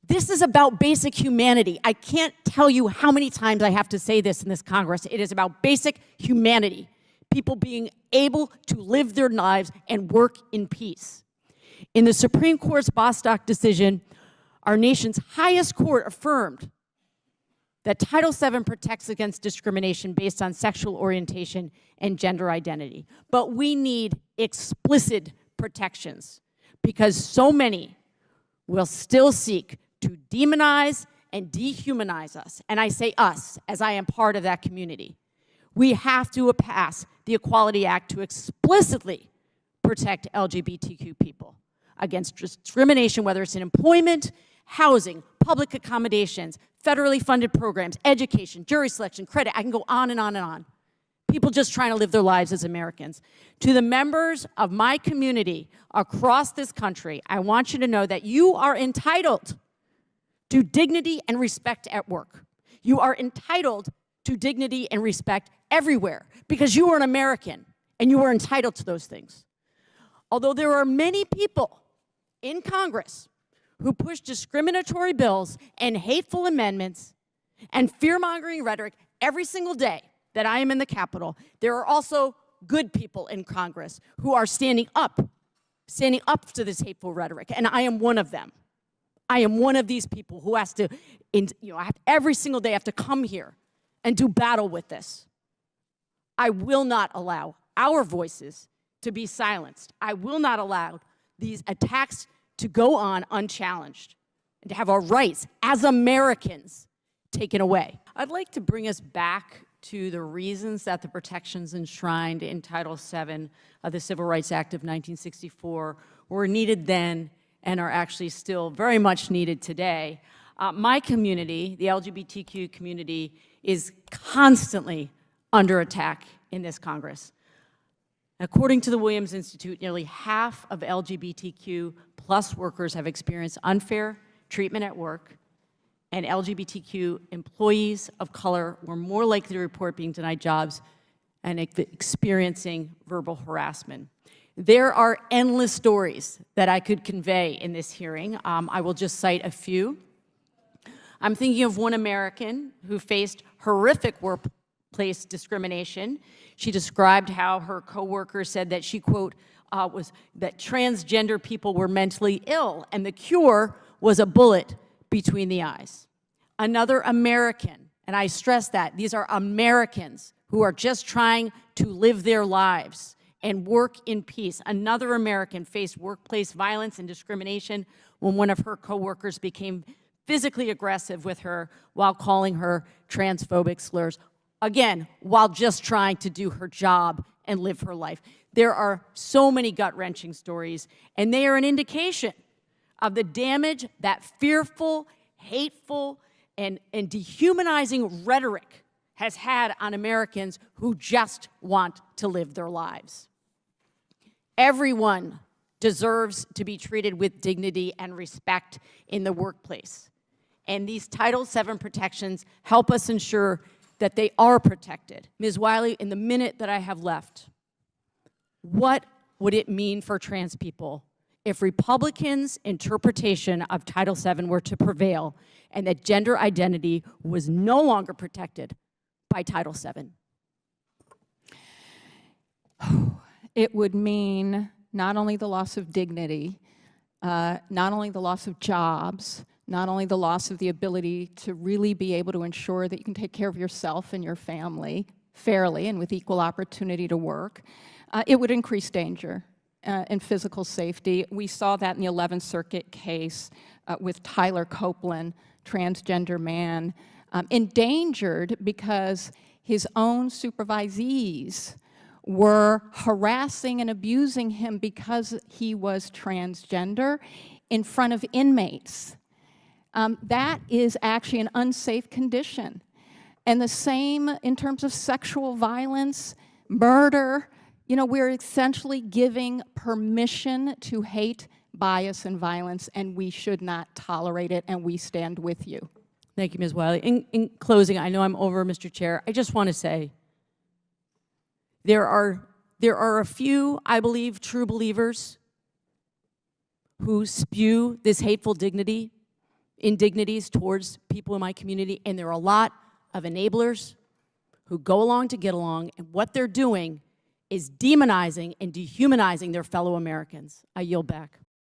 This is about basic humanity. I can't tell you how many times I have to say this in this Congress. It is about basic humanity. People being able to live their lives and work in peace. In the Supreme Court's Bostock decision, our nation's highest court affirmed that Title VII protects against discrimination based on sexual orientation and gender identity. But we need explicit protections because so many will still seek to demonize and dehumanize us. And I say us, as I am part of that community. We have to pass the Equality Act to explicitly protect LGBTQ people against discrimination, whether it's in employment, housing, public accommodations, federally funded programs, education, jury selection, credit. I can go on and on and on. People just trying to live their lives as Americans. To the members of my community across this country, I want you to know that you are entitled to dignity and respect at work. You are entitled to dignity and respect everywhere because you are an American and you are entitled to those things. Although there are many people in Congress who push discriminatory bills and hateful amendments and fear-mongering rhetoric every single day that I am in the Capitol, there are also good people in Congress who are standing up to this hateful rhetoric, and I am one of them. I am one of these people who has to, every single day have to come here and do battle with this. I will not allow our voices to be silenced. I will not allow these attacks to go on unchallenged and to have our rights as Americans taken away. I'd like to bring us back to the reasons that the protections enshrined in Title VII of the Civil Rights Act of 1964 were needed then and are actually still very much needed today. My community, the LGBTQ community, is constantly under attack in this Congress. According to the Williams Institute, nearly half of LGBTQ plus workers have experienced unfair treatment at work, and LGBTQ employees of color were more likely to report being denied jobs and experiencing verbal harassment. There are endless stories that I could convey in this hearing. I will just cite a few. I'm thinking of one American who faced horrific workplace discrimination. She described how her coworker said that she, quote, that transgender people were mentally ill and the cure was a bullet between the eyes. Another American, and I stress that, these are Americans who are just trying to live their lives and work in peace. Another American faced workplace violence and discrimination when one of her coworkers became physically aggressive with her while calling her transphobic slurs. Again, while just trying to do her job and live her life. There are so many gut-wrenching stories, and they are an indication of the damage that fearful, hateful, and dehumanizing rhetoric has had on Americans who just want to live their lives. Everyone deserves to be treated with dignity and respect in the workplace. And these Title VII protections help us ensure that they are protected. Ms. Wiley, in the minute that I have left, what would it mean for trans people if Republicans' interpretation of Title VII were to prevail and that gender identity was no longer protected by Title VII? It would mean not only the loss of dignity, not only the loss of jobs, not only the loss of the ability to really be able to ensure that you can take care of yourself and your family fairly and with equal opportunity to work, it would increase danger and physical safety. We saw that in the 11th Circuit case with Tyler Copeland, transgender man, endangered because his own supervisees were harassing and abusing him because he was transgender in front of inmates. That is actually an unsafe condition. And the same in terms of sexual violence, murder. You know, we're essentially giving permission to hate, bias, and violence, and we should not tolerate it, and we stand with you. Thank you, Ms. Wiley. In closing, I know I'm over, Mr. Chair. I just want to say there are a few, I believe, true believers who spew this hateful dignity indignities towards people in my community, and there are a lot of enablers who go along to get along, and what they're doing is demonizing and dehumanizing their fellow Americans. I yield back.